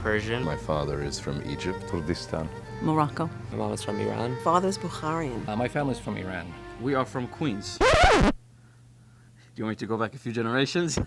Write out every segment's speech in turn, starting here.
Persian. My father is from Egypt. Kurdistan. Morocco. My mom is from Iran. Father's Bukharian. My family's from Iran. We are from Queens. Do you want me to go back a few generations?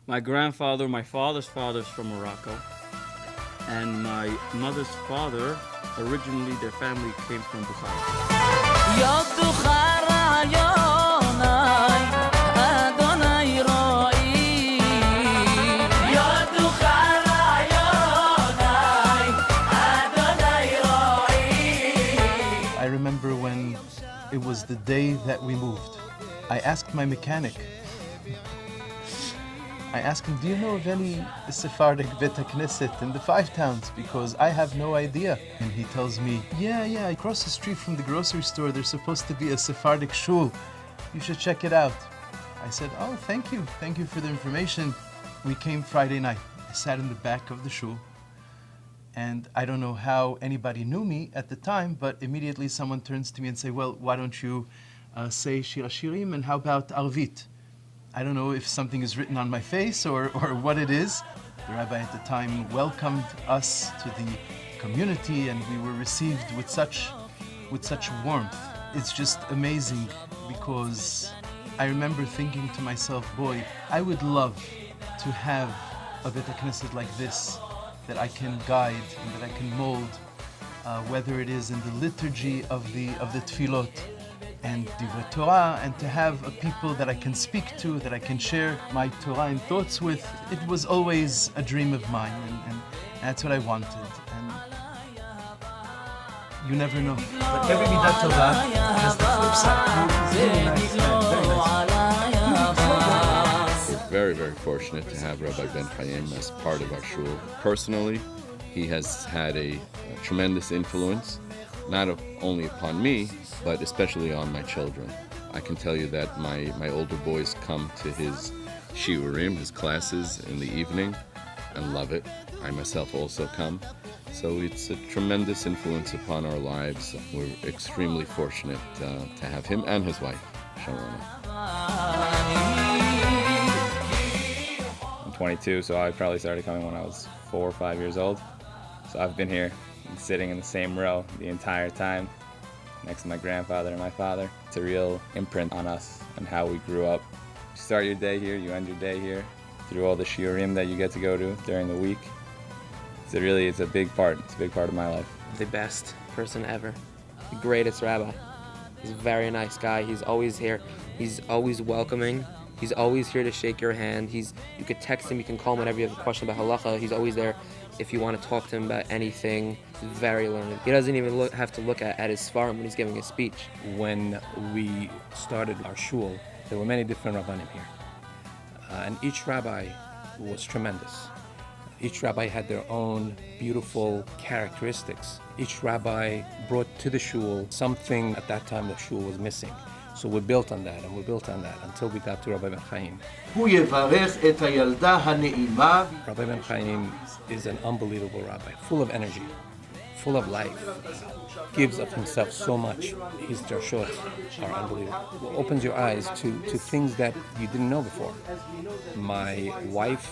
My grandfather, my father's father's from Morocco. And my mother's father, originally their family came from Bukhara. I remember when it was the day that we moved. I asked my mechanic, I asked him, do you know of any Sephardic Bet Knesset in the 5 towns? Because I have no idea. And he tells me, yeah, across the street from the grocery store, there's supposed to be a Sephardic shul. You should check it out. I said, oh, thank you for the information. We came Friday night. I sat in the back of the shul. And I don't know how anybody knew me at the time, but immediately someone turns to me and say, well, why don't you say Shir Hashirim, and how about Arvit? I don't know if something is written on my face or what it is. The rabbi at the time welcomed us to the community, and we were received with such warmth. It's just amazing, because I remember thinking to myself, boy, I would love to have a Bet Knesset like this, that I can guide and that I can mold, whether it is in the liturgy of the tefillot and Divrei Torah, and to have a people that I can speak to, that I can share my Torah and thoughts with. It was always a dream of mine, and that's what I wanted. And you never know. But every midat Torah has the flip side. Very nice man, very nice. We're very, very fortunate to have Rabbi Ben Chaim as part of our shul. Personally, he has had a tremendous influence, not only upon me, but especially on my children. I can tell you that my older boys come to his shiurim, his classes in the evening, and love it. I myself also come. So it's a tremendous influence upon our lives. We're extremely fortunate to have him and his wife, Shaare. I'm 22, so I probably started coming when I was 4 or 5 years old. So I've been here sitting in the same row the entire time, next to my grandfather and my father. It's a real imprint on us and how we grew up. You start your day here, you end your day here, through all the shiurim that you get to go to during the week. It's a big part. It's a big part of my life. The best person ever. The greatest rabbi. He's a very nice guy. He's always here. He's always welcoming. He's always here to shake your hand. You could text him, you can call him whenever you have a question about halacha. He's always there if you want to talk to him about anything. He's very learned. He doesn't even have to look at his svarim when he's giving a speech. When we started our shul, there were many different rabbanim here. And each rabbi was tremendous. Each rabbi had their own beautiful characteristics. Each rabbi brought to the shul something at that time the shul was missing. So we built on that, and we built on that until we got to Rabbi Ben Chaim. Rabbi Ben Chaim is an unbelievable rabbi, full of energy, full of life, gives of himself so much. His drashot are unbelievable. It opens your eyes to things that you didn't know before. My wife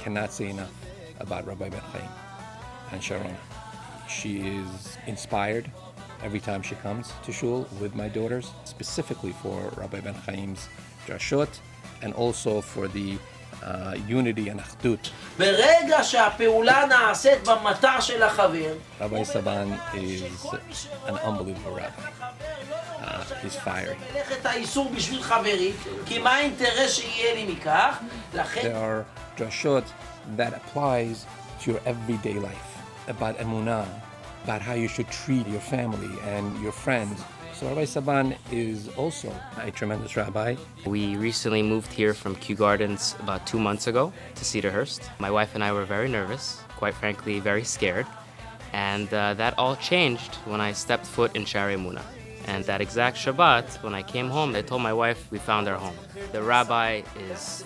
cannot say enough about Rabbi Ben Chaim and Shaare. She is inspired every time she comes to shul with my daughters, specifically for Rabbi Ben Chaim's drashot and also for the unity and achdut. Rabbi Saban is an unbelievable rabbi. He's fiery. There are drashot that applies to your everyday life, about emunah, about how you should treat your family and your friends. So Rabbi Saban is also a tremendous rabbi. We recently moved here from Kew Gardens about 2 months ago to Cedarhurst. My wife and I were very nervous, quite frankly, very scared. And that all changed when I stepped foot in Shaare Emunah. And that exact Shabbat, when I came home, I told my wife we found our home. The rabbi is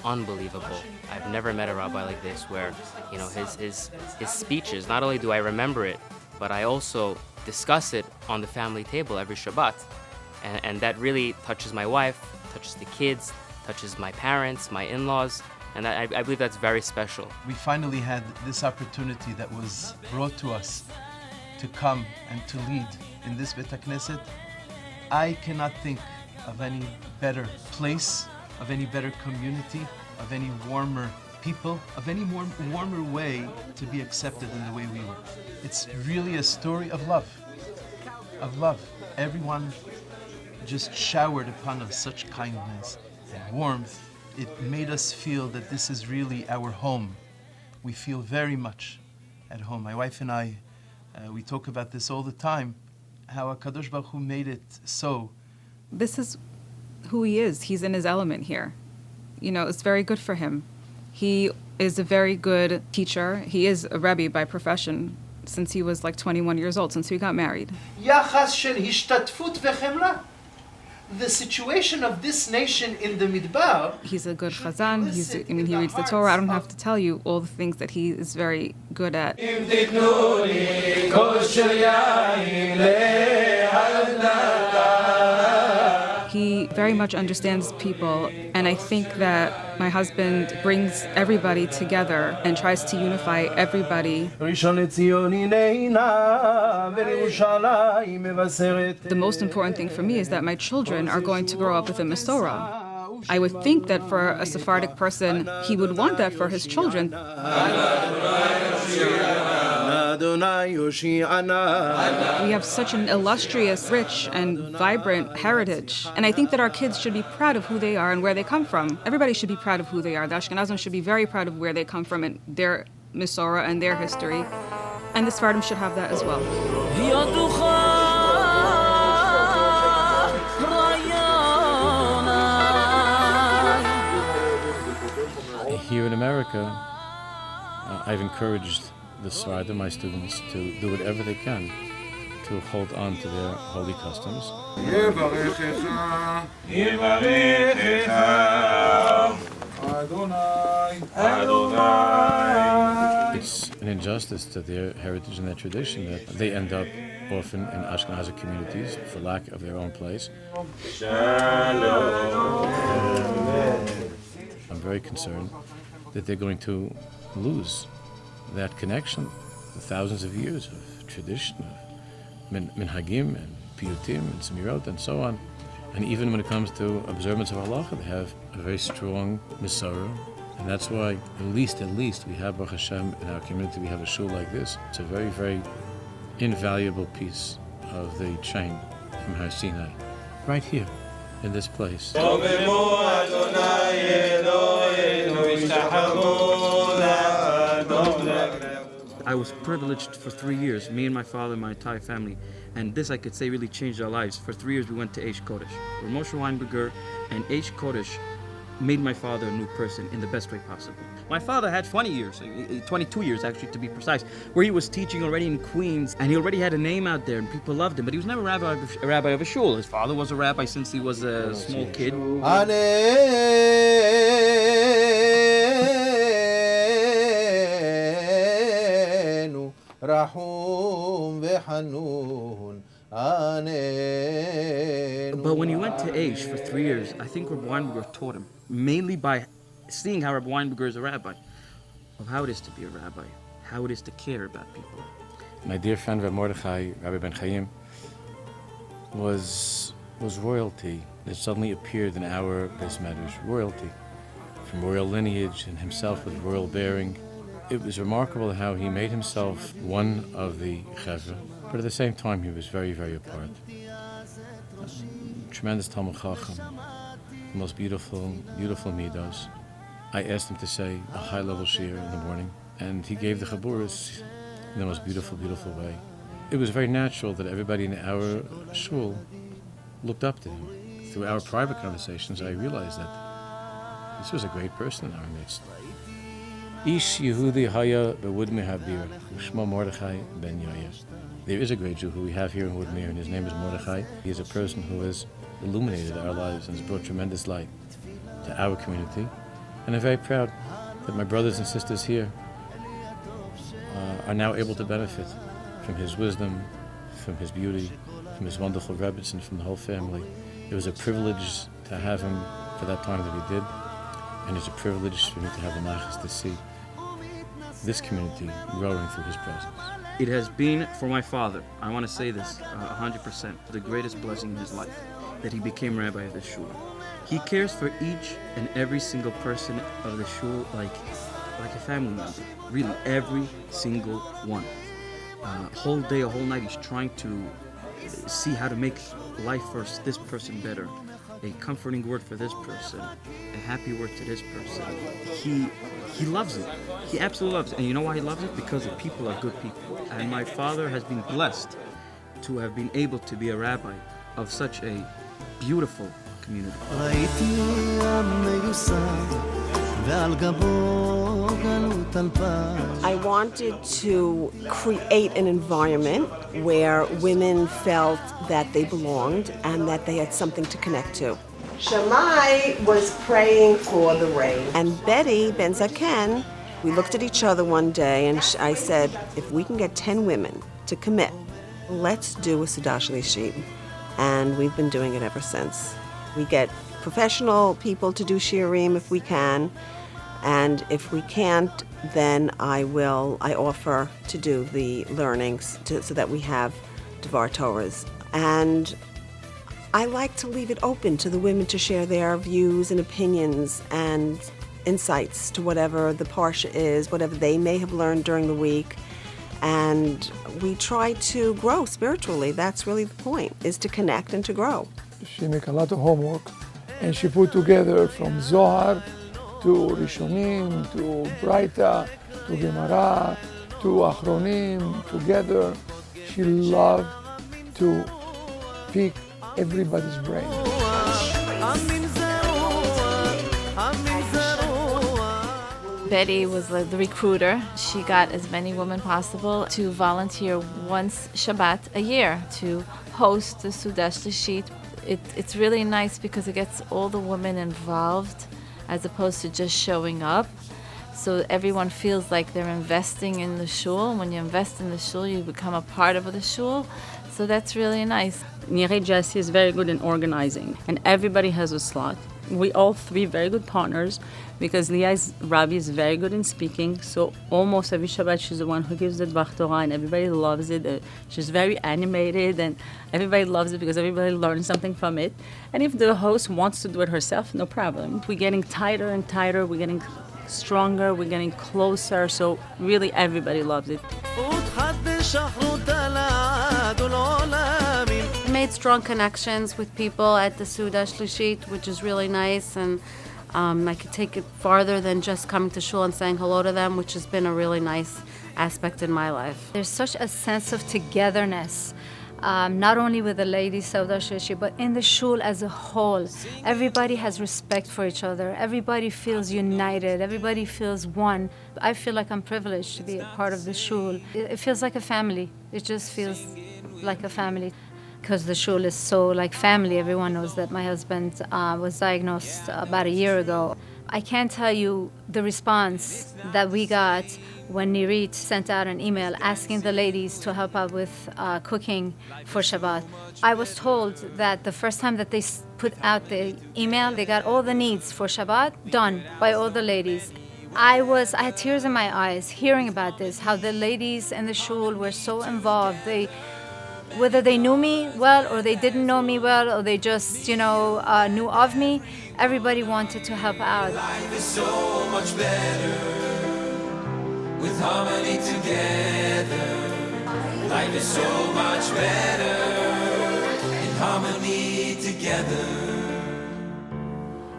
unbelievable. I've never met a rabbi like this where, his speeches, not only do I remember it, but I also discuss it on the family table every Shabbat. And that really touches my wife, touches the kids, touches my parents, my in-laws. And I believe that's very special. We finally had this opportunity that was brought to us to come and to lead in this Bet HaKnesset. I cannot think of any better place, of any better community, of any warmer people, of any more warmer way to be accepted in the way we were. It's really a story of love. Of love. Everyone just showered upon us such kindness and warmth. It made us feel that this is really our home. We feel very much at home. My wife and I, we talk about this all the time, how HaKadosh Baruch Hu made it so. This is who he is. He's in his element here. You know, it's very good for him. He is a very good teacher. He is a Rabbi by profession since he was like 21 years old, since we got married. יחס של השתתפות וחמלה. The situation of this nation in the Midbar. He's a good chazan. He reads the Torah. I don't have to tell you all the things that he is very good at. He very much understands people, and I think that my husband brings everybody together and tries to unify everybody. The most important thing for me is that my children are going to grow up with a Masorah. I would think that for a Sephardic person, he would want that for his children. We have such an illustrious, rich, and vibrant heritage. And I think that our kids should be proud of who they are and where they come from. Everybody should be proud of who they are. The Ashkenazim should be very proud of where they come from and their Masorah and their history. And the Sephardim should have that as well. Here in America, I've encouraged the Sephardim, my students, to do whatever they can to hold on to their holy customs. It's an injustice to their heritage and their tradition that they end up often in Ashkenazi communities for lack of their own place. I'm very concerned that they're going to lose that connection, the thousands of years of tradition, of minhagim and piyutim and semirot and so on. And even when it comes to observance of halacha, they have a very strong Masorah. And that's why, at least, we have, Baruch Hashem, in our community, we have a shul like this. It's a very, very invaluable piece of the chain from Har Sinai, right here, in this place. I was privileged for 3 years, me and my father and my entire family, and this I could say really changed our lives. For 3 years we went to Eish Kodesh, where Moshe Weinberger and Eish Kodesh made my father a new person in the best way possible. My father had 20 years, 22 years actually to be precise, where he was teaching already in Queens, and he already had a name out there and people loved him, but he was never a rabbi of a shul. His father was a rabbi since he was a small kid. But when he went to Eish for 3 years, I think Rabbi Weinberger taught him, mainly by seeing how Rabbi Weinberger is a rabbi, of how it is to be a rabbi, how it is to care about people. My dear friend Rabbi Mordechai, Rabbi Ben Chaim, was royalty that suddenly appeared in our Beis Medrash, royalty, from royal lineage and himself with royal bearing. It was remarkable how he made himself one of the chevra, but at the same time he was very, very apart. Tremendous Talmud Chacham, the most beautiful midos. I asked him to say a high-level shir in the morning, and he gave the chaburas in the most beautiful, beautiful way. It was very natural that everybody in our shul looked up to him. Through our private conversations, I realized that this was a great person in our midst. Ish Yehudi Haya Bewud Mehabir, Ushma Mordechai Ben Yair. There is a great Jew who we have here in Woodmere, and his name is Mordechai. He is a person who has illuminated our lives and has brought tremendous light to our community. And I'm very proud that my brothers and sisters here are now able to benefit from his wisdom, from his beauty, from his wonderful Rebbetzin, from the whole family. It was a privilege to have him for that time that we did. And it's a privilege for me to have the nachas to see this community growing through his presence. It has been, for my father, I want to say this 100%, the greatest blessing in his life, that he became rabbi of the shul. He cares for each and every single person of the shul like a family member. Really, every single one. A whole day, a whole night, he's trying to see how to make life for this person better. A comforting word for this person, a happy word to this person. He loves it. He absolutely loves it. And you know why he loves it? Because the people are good people. And my father has been blessed to have been able to be a rabbi of such a beautiful community. I wanted to create an environment where women felt that they belonged and that they had something to connect to. Shammai was praying for the rain. And Betty Ben Zaken, we looked at each other one day and I said, if we can get 10 women to commit, let's do a Sudash Lishit. And we've been doing it ever since. We get professional people to do shiurim if we can. And if we can't, then I offer to do the learnings so that we have Devar Torahs. And I like to leave it open to the women to share their views and opinions and insights to whatever the parsha is, whatever they may have learned during the week. And we try to grow spiritually. That's really the point, is to connect and to grow. She make a lot of homework, and she put together from Zohar to Rishonim, to Braita, to Gemara, to Achronim, together. She loved to pick everybody's brain. Betty was the recruiter. She got as many women possible to volunteer once Shabbat a year to host the Sudash Lishit. It's really nice because it gets all the women involved as opposed to just showing up. So everyone feels like they're investing in the shul. When you invest in the shul, you become a part of the shul. So that's really nice. Jasse is very good in organizing, and everybody has a slot. We all three very good partners because Rabbi is very good in speaking, so almost every Shabbat she's the one who gives the Dvar Torah and everybody loves it. She's very animated and everybody loves it because everybody learns something from it. And if the host wants to do it herself, no problem. We're getting tighter and tighter, we're getting stronger, we're getting closer, so really everybody loves it. I made strong connections with people at the Sudash Lishit, which is really nice, and I could take it farther than just coming to shul and saying hello to them, which has been a really nice aspect in my life. There's such a sense of togetherness, not only with the ladies Sudash Lishit, but in the shul as a whole. Everybody has respect for each other. Everybody feels united. Everybody feels one. I feel like I'm privileged to be a part of the shul. It feels like a family. It just feels like a family. Because the shul is so like family. Everyone knows that my husband was diagnosed about a year ago. I can't tell you the response that we got when Nirit sent out an email asking the ladies to help out with cooking for Shabbat. I was told that the first time that they put out the email, they got all the needs for Shabbat done by all the ladies. I had tears in my eyes hearing about this, how the ladies in the shul were so involved. Whether they knew me well or they didn't know me well or they just, knew of me, everybody wanted to help out. Life is so much better with harmony together. Life is so much better in harmony together.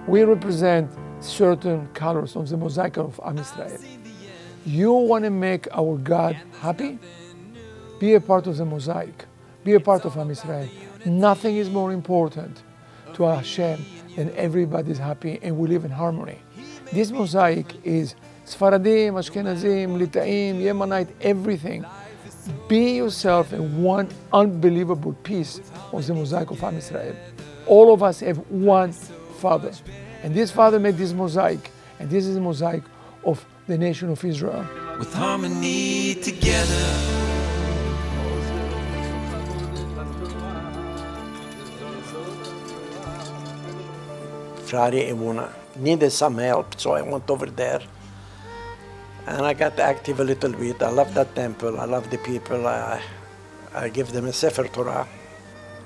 We represent certain colors of the mosaic of Am Yisrael. You want to make our God happy? Be a part of the mosaic. Be a part of Am Yisrael. Nothing is more important to Hashem than everybody's happy and we live in harmony. This mosaic is Sfaradim, Ashkenazim, Litaim, Yemenite, everything. Be yourself in one unbelievable piece of the mosaic of Am Yisrael. All of us have one Father. And this Father made this mosaic. And this is the mosaic of the nation of Israel. With harmony together. Shaare Emunah. Needed some help, so I went over there. And I got active a little bit. I love that temple. I love the people. I give them a Sefer Torah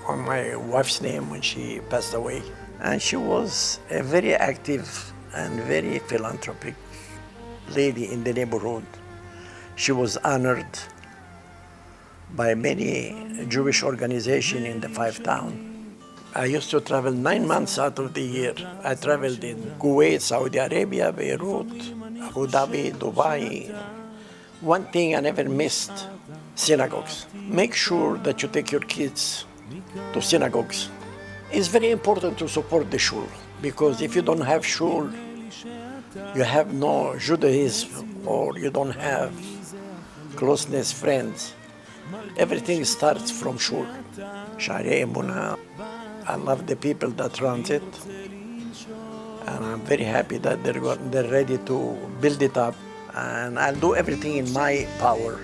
on my wife's name when she passed away. And she was a very active and very philanthropic lady in the neighborhood. She was honored by many Jewish organizations in the 5 towns. I used to travel 9 months out of the year. I traveled in Kuwait, Saudi Arabia, Beirut, Abu Dhabi, Dubai. One thing I never missed, synagogues. Make sure that you take your kids to synagogues. It's very important to support the shul, because if you don't have shul, you have no Judaism, or you don't have closeness friends. Everything starts from shul. Shaare Emunah. I love the people that runs it, and I'm very happy that they're ready to build it up, and I'll do everything in my power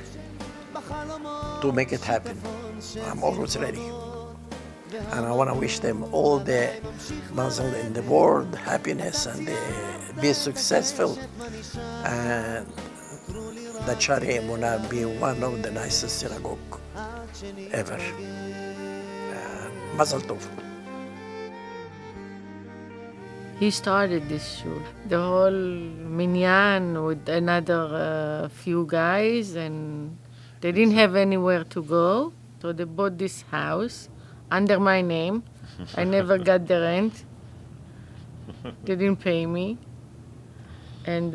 to make it happen. I'm always ready, and I want to wish them all the mazel in the world, happiness, and be successful, and that Shaare Emunah be one of the nicest synagogue ever. Mazel tov. He started this shul, the whole minyan with another few guys, and they didn't have anywhere to go, so they bought this house under my name. I never got the rent. They didn't pay me. And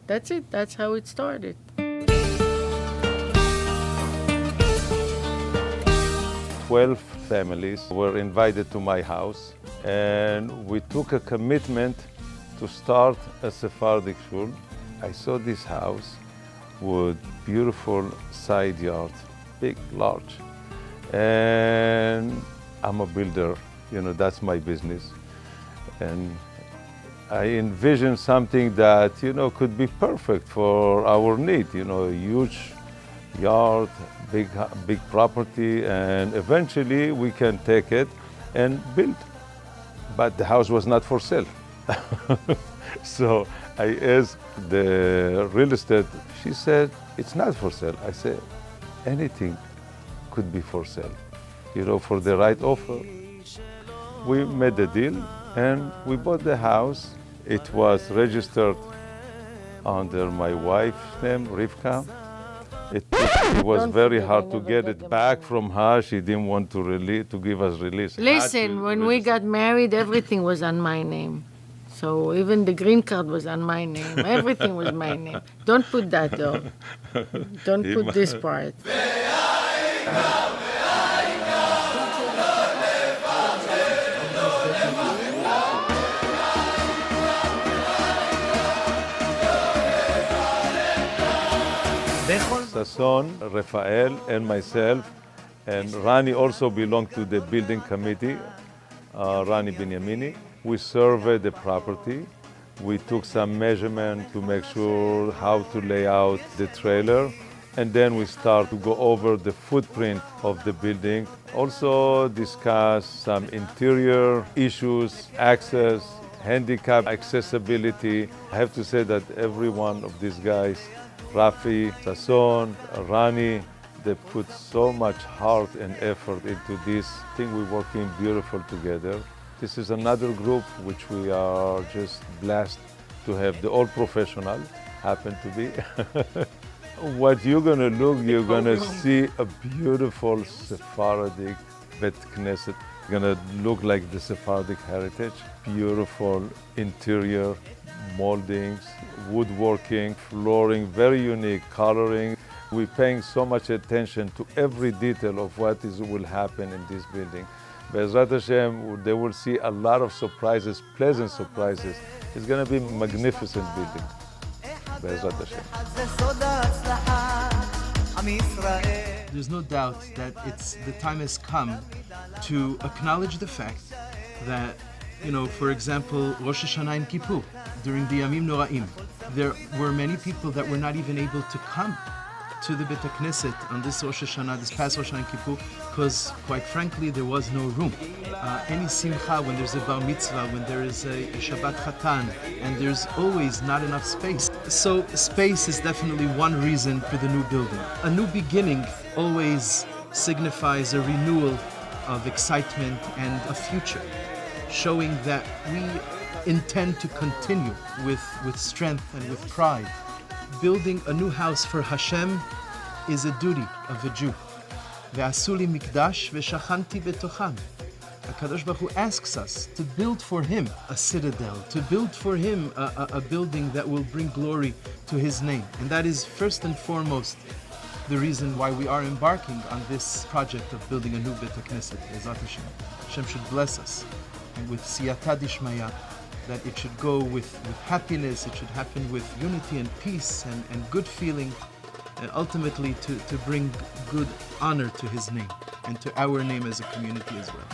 that's it. That's how it started. 12 families were invited to my house, and we took a commitment to start a Sephardic shul. I saw this house with beautiful side yard, big, large. And I'm a builder, that's my business. And I envisioned something that, could be perfect for our need, a huge yard, big property, and eventually we can take it and build. But the house was not for sale. So I asked the real estate, she said, it's not for sale. I said, anything could be for sale, for the right offer. We made the deal and we bought the house. It was registered under my wife's name, Rivka. It was very hard to get it back from her. She didn't want to give us release. Listen, when we got married, everything was on my name. So even the green card was on my name. Everything was my name. Don't put that though. Don't put this part. Sasson, Rafael, and myself, and Rani also belonged to the building committee, Rani Binyamini. We surveyed the property. We took some measurement to make sure how to lay out the trailer, and then we start to go over the footprint of the building. Also discuss some interior issues, access, handicap accessibility. I have to say that every one of these guys, Rafi, Sasson, Rani, they put so much heart and effort into this. I think we're working beautiful together. This is another group which we are just blessed to have. The all professional happen to be. What you're gonna see a beautiful Sephardic Bet Knesset. Gonna look like the Sephardic heritage. Beautiful interior, moldings, woodworking, flooring, very unique coloring. We're paying so much attention to every detail of what will happen in this building. Be'ezrat Hashem, they will see a lot of surprises, pleasant surprises. It's going to be a magnificent building. Be'ezrat Hashem. There's no doubt that the time has come to acknowledge the fact that, for example, Rosh Hashanah and Kippur, during the Yamim Noraim, there were many people that were not even able to come to the Bet Knesset on this Rosh Hashanah, this past Rosh Hashanah and Kippur, because, quite frankly, there was no room. Any simcha, when there's a bar mitzvah, when there is a Shabbat Chatan, and there's always not enough space. So space is definitely one reason for the new building. A new beginning always signifies a renewal of excitement and a future, showing that we intend to continue with strength and with pride. Building a new house for Hashem is a duty of a Jew. Ve'asu li mikdash ve'shachanti betocham. HaKadosh Baruch Hu asks us to build for Him a citadel, to build for Him a building that will bring glory to His name. And that is first and foremost the reason why we are embarking on this project of building a new Beit HaKnesset. Ezrat Hashem. Hashem should bless us with siyata dishmaya, that it should go with happiness, it should happen with unity and peace and good feeling, and ultimately to bring good honor to His name and to our name as a community as well.